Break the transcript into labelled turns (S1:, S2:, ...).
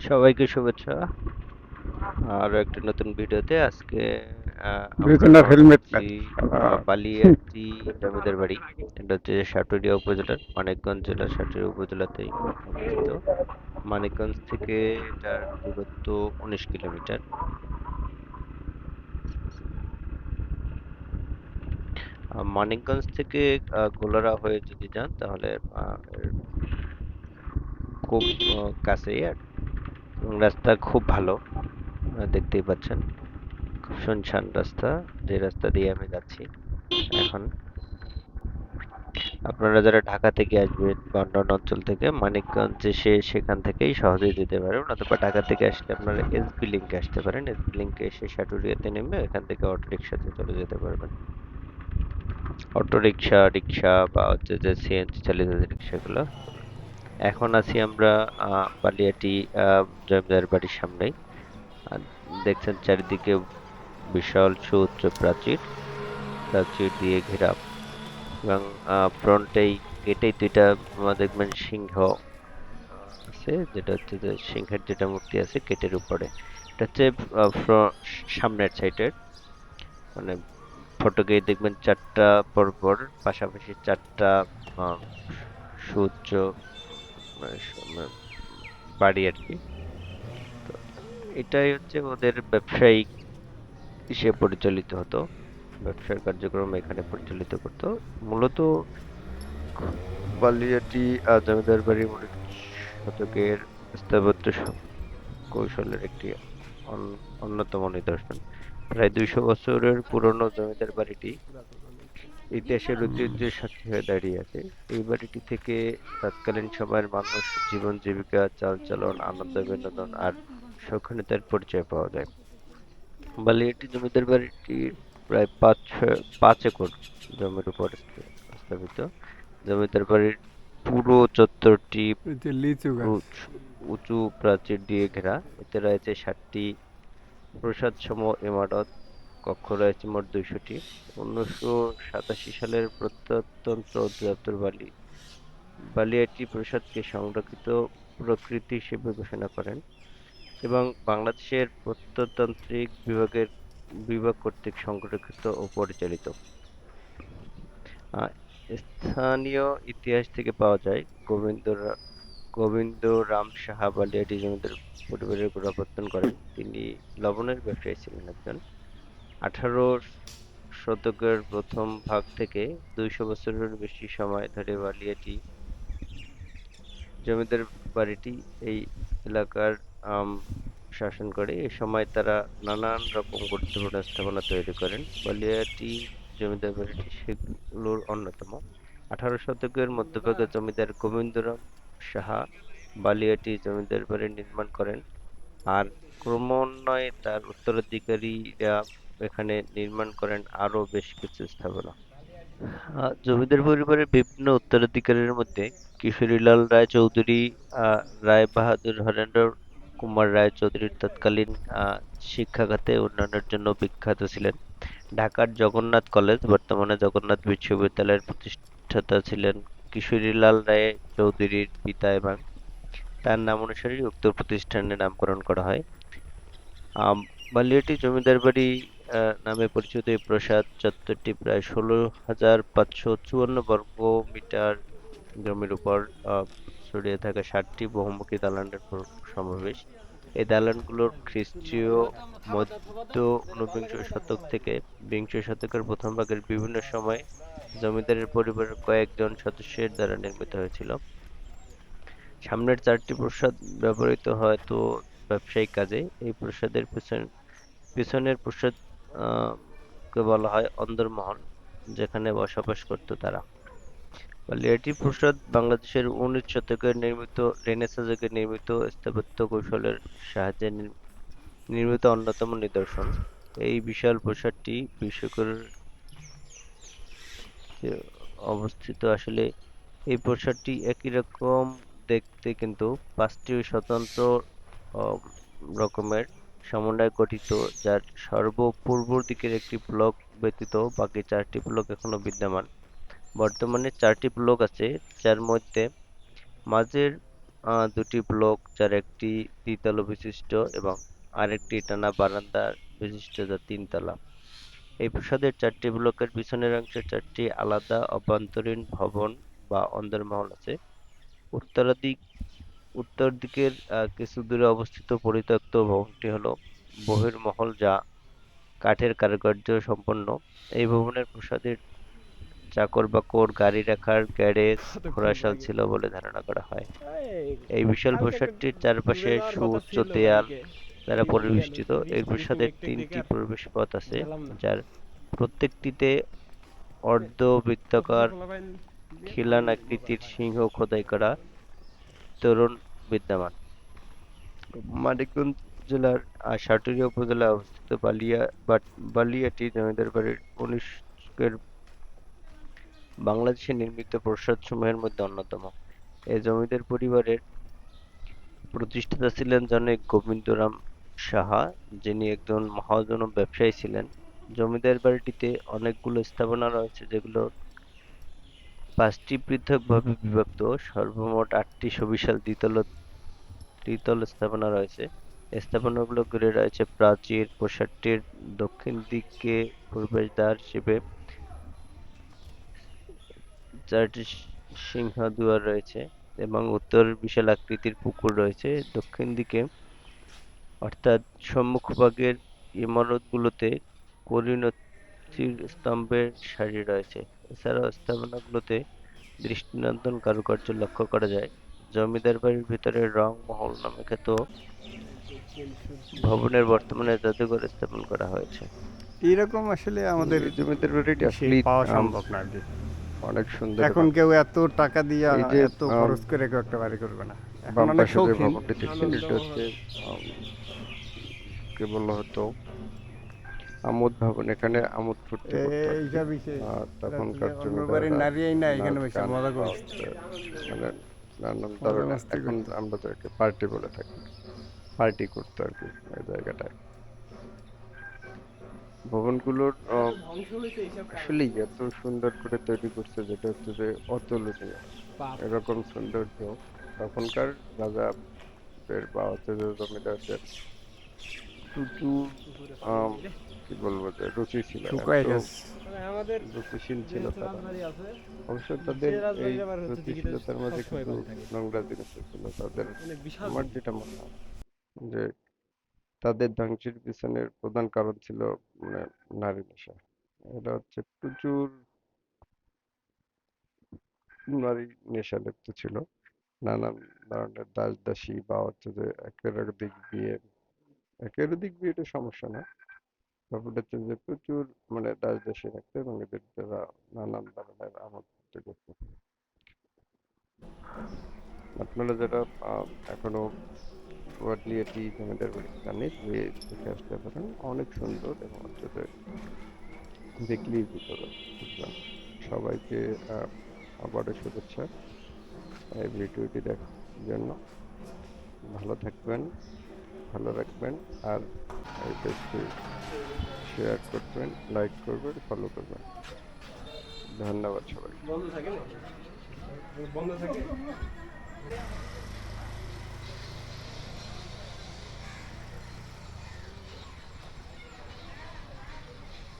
S1: সবাইকে শুভেচ্ছা। আরো একটি নতুন ভিডিওতে আজকে আমরা
S2: দুইজনের
S1: রওনা
S2: হেলমেট
S1: হচ্ছি
S2: নাই শালা।
S1: বালিয়াটি জমিদার বাড়ি। এটা হচ্ছে সাটুরিয়া উপজেলার মানিকগঞ্জ জেলার সাটুরিয়া উপজেলাতেই অবস্থিত। মানিকগঞ্জ থেকে এটার দূরত্ব 19 কিলোমিটার। মানিকগঞ্জ থেকে গোলারা হয়ে যদি যান তাহলে এর খুব কাছেই আর এবং রাস্তা খুব ভালো। দেখতেই পাচ্ছেন, খুব শুনশান রাস্তা, যে রাস্তা দিয়ে আমি যাচ্ছি এখন। আপনারা যারা ঢাকা থেকে আসবেন বা অন্যান্য অঞ্চল থেকে মানিকগঞ্জ এসে সেখান থেকেই সহজেই যেতে পারবেন, অথবা ঢাকা থেকে আসলে আপনারা এসবি লিংকে আসতে পারেন। এসবি লিংকে এসে সাটুরিয়াতে নেমে এখান থেকে অটো রিক্সাতে চলে যেতে পারবেন। অটো রিক্সা, রিক্সা বা হচ্ছে যে সিএনজি চালিত যে রিক্সাগুলো। এখন আছি আমরা বালিয়াটি জমিদার বাড়ির সামনেই। আর দেখছেন চারিদিকে বিশাল সুউচ্চ প্রাচীর, প্রাচীর দিয়ে ঘেরা, এবং ফ্রন্টেই গেটেই দুইটা দেখবেন সিংহ আছে, যেটা হচ্ছে যে সিংহের যেটা মূর্তি আছে গেটের উপরে। এটা হচ্ছে সামনের সাইডের, মানে ফটোকে দেখবেন চারটা পরপর পাশাপাশি চারটা আহ, সুউচ্চ মানে বাড়ি আর কি। তো এটাই হচ্ছে ওদের ব্যবসায়িক হিসেবে পরিচালিত হতো, ব্যবসার কার্যক্রম এখানে পরিচালিত করতো মূলত। বালিয়াটি জমিদার বাড়ি 19 শতকের স্থাপত্য কৌশলের একটি অন্যতম নিদর্শন। প্রায় 200 বছরের পুরনো জমিদার বাড়িটি ইতিহাসের ঐতিহ্যের সাক্ষী হয়ে দাঁড়িয়ে আছে। এই বাড়িটি থেকে তৎকালীন সময়ের মানুষ জীবন জীবিকা, চালচলন, আনন্দ বিনোদন আর শৌখিনতার পরিচয় পাওয়া যায়। বালিয়াটি জমিদার বাড়িটি প্রায় 5 একর জমির উপর স্থাপিত। জমিদার বাড়ির পুরো চত্বরটি
S2: ওই যে লিচু গাছ।
S1: উঁচু প্রাচীর দিয়ে ঘেরা। এতে রয়েছে 7টি প্রাসাদসম ইমারত, কক্ষ রয়েছে মোট 200টি। 1987 সালের প্রত্নতত্ত্ব অধিদপ্তর বালিয়াটি প্রাসাদকে সংরক্ষিত প্রকৃতি হিসেবে ঘোষণা করেন এবং বাংলাদেশের প্রত্নতান্ত্রিক বিভাগ কর্তৃক সংরক্ষিত ও পরিচালিত। আহ, স্থানীয় ইতিহাস থেকে পাওয়া যায় গোবিন্দ রাম সাহা বালিয়াটি জমিদার পরিবারের গোড়াপত্তন করেন। তিনি লবণের ব্যবসায়ী ছিলেন একজন। 18 শতকের প্রথম ভাগ থেকে 200 বছরের বেশি সময় ধরে বালিয়াটি জমিদার বাড়িটি এই এলাকার আম শাসন করে। এ সময় তারা নানান রকম গুরুত্বপূর্ণ স্থাপনা তৈরি করেন। বালিয়াটি জমিদার বাড়িটি সেগুলোর অন্যতম। 18 শতকের মধ্যভাগে জমিদার গোবিন্দরাম সাহা বালিয়াটি জমিদার বাড়ি নির্মাণ করেন, আর ক্রমান্বয়ে তার উত্তরাধিকারীরা এখানে নির্মাণ করেন আরো বেশ কিছু স্থাপনা। জমিদার পরিবারের বিভিন্ন উত্তরাধিকারীর মধ্যে কিশোরীলাল রায় চৌধুরী, রায় বাহাদুর হরেন্দ্র কুমার রায় চৌধুরী তৎকালীন শিক্ষা খাতে উন্নয়নের জন্য বিখ্যাত ছিলেন। ঢাকার জগন্নাথ কলেজ, বর্তমানে জগন্নাথ বিশ্ববিদ্যালয়ের প্রতিষ্ঠাতা ছিলেন কিশোরীলাল রায় চৌধুরীর পিতা, এবং তার নাম অনুসারেই উক্ত প্রতিষ্ঠানের নামকরণ করা হয়। আম, বালিয়াটি জমিদার বাড়ি নামে পরিচিত এই প্রাসাদ চত্বরটি প্রায় 16,554 বর্গ মিটার জমির উপর ছড়িয়ে থাকা 7টি বহুমুখী দালানের সমাবেশ। এই দালানগুলোর খ্রিস্টীয় মধ্য ঊনবিংশ শতক থেকে বিংশ শতকের প্রথম ভাগের বিভিন্ন সময়ে জমিদারের পরিবারের কয়েকজন সদস্যের দ্বারা নির্মিত হয়েছিল। সামনের 4টি প্রাসাদ ব্যবহৃত হয়তো ব্যবসায়িক কাজে। এই প্রাসাদের পিছনের প্রাসাদ কে বলা হয় অন্দরমহল, যেখানে বসবাস করত তারা। বালিয়াটি প্রাসাদ বাংলাদেশের 19 শতকের নির্মিত রেনেসাঁ যুগে নির্মিত স্থাপত্য কৌশলের সাহায্যে নির্মিত অন্যতম নিদর্শন। এই বিশাল প্রাসাদটি বিশ্বকোষে অবস্থিত। আসলে এই প্রাসাদটি একই রকম দেখতে, কিন্তু 5টি স্বতন্ত্র আহ, রকমের সমন্বয়ে গঠিত, যার সর্ব-পূর্ব দিকের একটি ব্লক ব্যতীত বাকি 4টি ব্লক এখনো বিদ্যমান। বর্তমানে 4টি ব্লক আছে, যার মধ্যে মাঝের দুটি ব্লক, যার একটি দ্বিতল বিশিষ্ট এবং আরেকটি টানা বারান্দা বিশিষ্ট, যা তিনতলা। এই প্রাসাদের চারটি ব্লকের পিছনের অংশে চারটি আলাদা অভ্যন্তরীণ ভবন বা অন্দরমহল আছে। উত্তরাদিক উত্তর দিকের কিছু দূরে অবস্থিত পরিত্যক্ত ভবনটি হলো বহির্মহল, যা কাঠের কারুকার্য সম্পন্ন। এই ভবনের প্রাসাদের চাকর-বাকর, গাড়ি রাখার গ্যারেজ,
S2: কতক্ষণ
S1: ঘোড়াশাল
S2: লাগে?
S1: ছিল বলে ধারণা করা হয়।
S2: এই
S1: এই বিশাল
S2: কালকে
S1: প্রাসাদটির চারপাশে
S2: ঘুরে যাওয়ার কথা
S1: সুউচ্চ
S2: ছিল
S1: দেয়াল
S2: কালকে,
S1: দ্বারা
S2: গেল
S1: পরিবেষ্টিত।
S2: কি
S1: এই
S2: বৃষ্টি টিষ্টি
S1: প্রাসাদের
S2: মেঘ টেঘ দেখে
S1: তিনটি
S2: আর
S1: প্রবেশপথ আছে,
S2: গেলাম না।
S1: যার প্রত্যেকটিতে
S2: মানে কক্সবাজার
S1: অর্ধবৃত্তাকার
S2: পোলাপাইন দিয়ে
S1: খিলান
S2: ভালোই মজা
S1: আকৃতির
S2: হয়।
S1: সিংহ খোদাই করা তোরণ বিদ্যমান। মানিকগঞ্জ জেলার সাটুরিয়া উপজেলায় অবস্থিত বালিয়াটি জমিদার বাড়ির কনিষ্কের বাংলাদেশে নির্মিত প্রাসাদসমূহের মধ্যে অন্যতম। এই জমিদার পরিবারের প্রতিষ্ঠাতা ছিলেন জনৈক গোবিন্দরাম সাহা, যিনি একজন মহাজন ও ব্যবসায়ী ছিলেন। জমিদার বাড়িটিতে অনেকগুলো স্থাপনা রয়েছে, যেগুলো পাঁচটি পৃথকভাবে বিভক্ত। সর্বমোট আটটি সুবিশাল দ্বিতল স্থাপনা রয়েছে। স্থাপনাগুলো ঘিরে রয়েছে প্রাচীর। প্রাসাদটির দক্ষিণ দিকে প্রবেশদ্বার হিসেবে চারটি সিংহদুয়ার রয়েছে এবং উত্তরে বিশাল আকৃতির পুকুর রয়েছে। দক্ষিণ দিকে অর্থাৎ সম্মুখভাগের ইমারতগুলোতে পরিণতির স্তম্ভের সারি রয়েছে। এছাড়াও স্থাপনাগুলোতে দৃষ্টিনন্দন কারুকার্য লক্ষ্য করা যায়। জমিদার বাড়ির ভিতরে রং মহল নামে খ্যাত ভবনের বর্তমানে জাদুঘর স্থাপন করা হয়েছে।
S3: এরকম আসলে আমাদের
S1: এই জমিদার বাড়িটি
S3: সে
S1: আসলেই
S3: পাওয়া সম্ভব না আর কি।
S1: অনেক সুন্দর
S3: এখন
S1: এবং
S3: কেউ এত টাকা দিয়া
S1: এই যে
S3: এত খরচ করে কেউ একটা বাড়ি করবে না, এখন
S1: বাম
S3: অনেক
S1: পাশে যে
S3: শৌখিন।
S1: ভবনটি দেখছেন, এটা হচ্ছে আম, কি বলা হতো আমোদ ভবন। এখানে আমোদ ফুর্তি করতো আর কি।
S3: এইসব বিষয়ে
S1: তখনকার
S3: অন্য বাড়ির
S1: জমিদাররা
S3: নারীই না এখানে
S1: নাচ
S3: বসে
S1: গান
S3: মজা
S1: বা
S3: করছে,
S1: মানে নানান
S3: মজা
S1: ধরনের,
S3: মস্তি
S1: এখন
S3: করতো।
S1: আমরা তাকে পার্টি বলে থাকি, পার্টি করতো আর কি এই জায়গাটায়। ভবনগুলোর
S2: ধ্বংস হয়েছে এইসব কারণে।
S1: আসলেই এত সুন্দর করে তৈরি করছে, যেটা হচ্ছে যে অতুলনীয়।
S2: বাপ
S1: এরকম সৌন্দর্য তখনকার রাজাদের বা হচ্ছে যে জমিদারদের প্রচুর
S2: পুকুরে পানি
S1: আম,
S2: নেই রে।
S1: কি বলবো যে রুচি ছিল,
S3: শুকায়
S1: এত
S3: গেছে।
S2: মানে আমাদের
S1: রুচিশীল
S2: যে
S1: ছিল
S2: হচ্ছে
S1: তারা।
S2: রাজবাড়ি আছে,
S1: অবশ্য
S2: সে
S1: তাদের এই
S2: রাজবাড়ির আবার হচ্ছে দিঘিতে
S1: রুচিশীলতার মাঝে
S2: সবসময়
S1: কিছু
S2: পানি থাকে।
S1: নোংরা জিনিস ছিল তাদের।
S2: মানে বিশাল
S1: আমার
S2: পুকুর।
S1: যেটা মনে হয় যে তাদের ধ্বংসের পিছনের প্রধান কারণ ছিল মানে নারী নেশা। এটা হচ্ছে প্রচুর নারী নেশা লিপ্ত ছিল। নানান ধরনের দাস দাসী বা হচ্ছে যে একের অধিক বিয়ে এটা সমস্যা না। ব্যাপারটা হচ্ছে যে প্রচুর মানে দাস দাসী রাখতো এবং এদের দ্বারা নানান ধরনের আমোদ ফুর্তি করতো। আপনারা যারা এখনো ওয়ারলিয়াটি জমিদার বাড়ি জানে, যে দেখে আসতে পারেন, অনেক সুন্দর এবং হচ্ছে যে দেখলেই ভিতরে বুঝবেন। সবাইকে আহ, আবারও শুভেচ্ছা এই ভিডিওটি দেখার জন্য। ভালো থাকবেন, ভালো রাখবেন, আর এই পেজটি শেয়ার করবেন, লাইক করবেন, ফলো করবেন। ধন্যবাদ সবাই।
S2: বন্ধ থাকে না, বন্ধ থাকে।